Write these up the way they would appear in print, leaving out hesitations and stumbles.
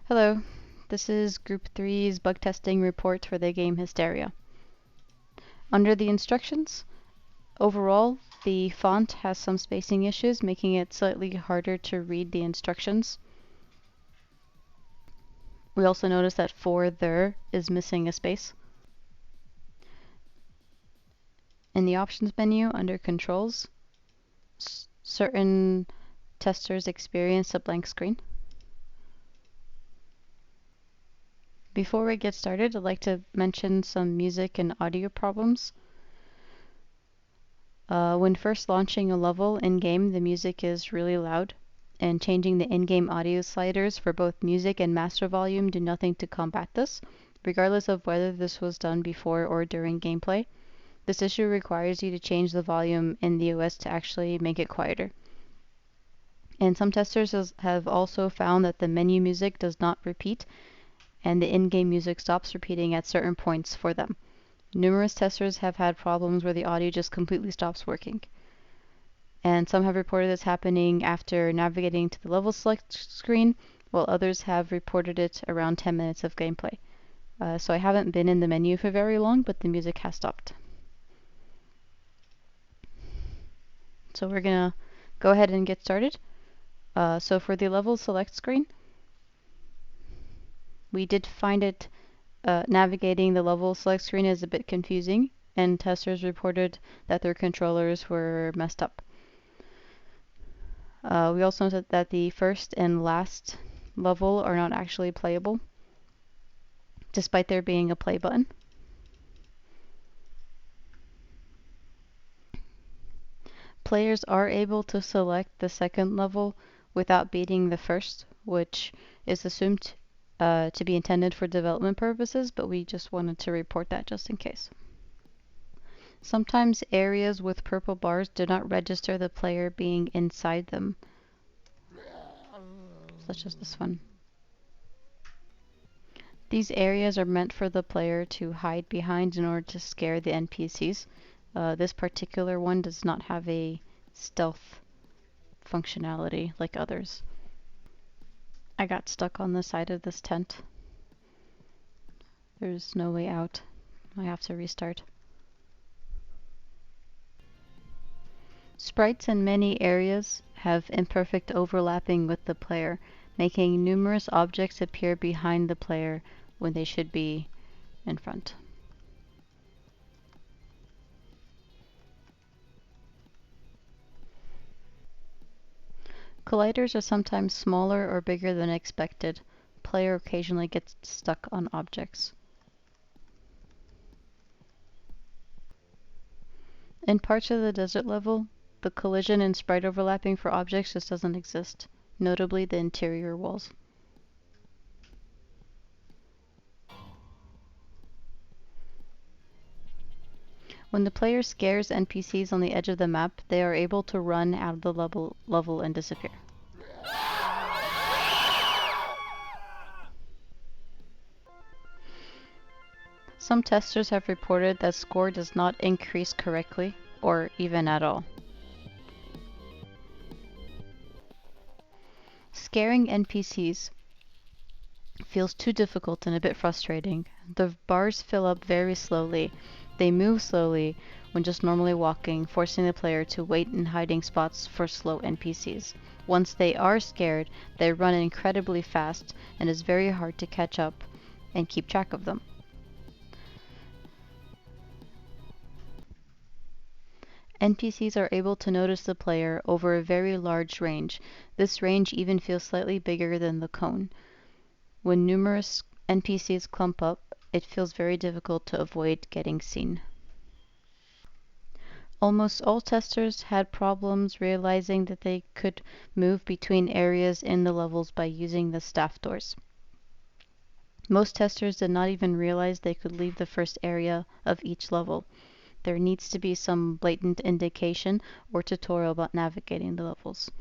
Hello, this is Group 3's bug testing report for the game Hysteria. Under the instructions, overall, the font has some spacing issues, making it slightly harder to read the instructions. We also notice that for there is missing a space. In the options menu under controls, certain testers experience a blank screen. Before we get started, I'd like to mention some music and audio problems. When first launching a level in-game, the music is really loud, and changing the in-game audio sliders for both music and master volume do nothing to combat this, regardless of whether this was done before or during gameplay. This issue requires you to change the volume in the OS to actually make it quieter. And some testers have also found that the menu music does not repeat, and the in-game music stops repeating at certain points for them. Numerous testers have had problems where the audio just completely stops working. And some have reported this happening after navigating to the level select screen, while others have reported it around 10 minutes of gameplay. So I haven't been in the menu for very long, but the music has stopped. So we're gonna go ahead and get started. So for the level select screen, we did find it navigating the level select screen is a bit confusing, and testers reported that their controllers were messed up. We also noted that the first and last level are not actually playable, despite there being a play button. Players are able to select the second level without beating the first, which is assumed to be intended for development purposes, but we just wanted to report that just in case. Sometimes areas with purple bars do not register the player being inside them, such as this one. These areas are meant for the player to hide behind in order to scare the NPCs. This particular one does not have a stealth functionality like others. I got stuck on the side of this tent. There's no way out. I have to restart. Sprites in many areas have imperfect overlapping with the player, making numerous objects appear behind the player when they should be in front. Colliders are sometimes smaller or bigger than expected. Player occasionally gets stuck on objects. In parts of the desert level, the collision and sprite overlapping for objects just doesn't exist, notably the interior walls. When the player scares NPCs on the edge of the map, they are able to run out of the level and disappear. Some testers have reported that score does not increase correctly, or even at all. Scaring NPCs feels too difficult and a bit frustrating. The bars fill up very slowly. They move slowly when just normally walking, forcing the player to wait in hiding spots for slow NPCs. Once they are scared, they run incredibly fast, and it's very hard to catch up and keep track of them. NPCs are able to notice the player over a very large range. This range even feels slightly bigger than the cone. When numerous NPCs clump up, it feels very difficult to avoid getting seen. Almost all testers had problems realizing that they could move between areas in the levels by using the staff doors. Most testers did not even realize they could leave the first area of each level. There needs to be some blatant indication or tutorial about navigating the levels.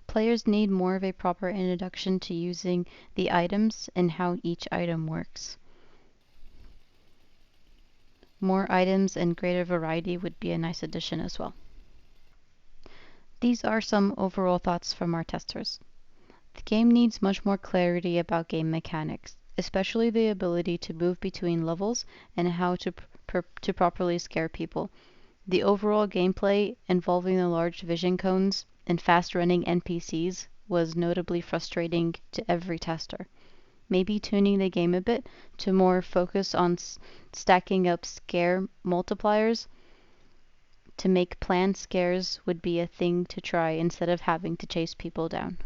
Players need more of a proper introduction to using the items and how each item works. More items and greater variety would be a nice addition as well. These are some overall thoughts from our testers. The Game needs much more clarity about game mechanics, especially the ability to move between levels and how to properly scare people. The overall gameplay involving the large vision cones and fast running NPCs was notably frustrating to every tester. Maybe tuning the game a bit to more focus on stacking up scare multipliers to make planned scares would be a thing to try instead of having to chase people down.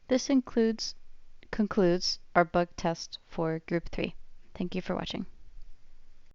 This concludes our bug test for Group 3. Thank you for watching.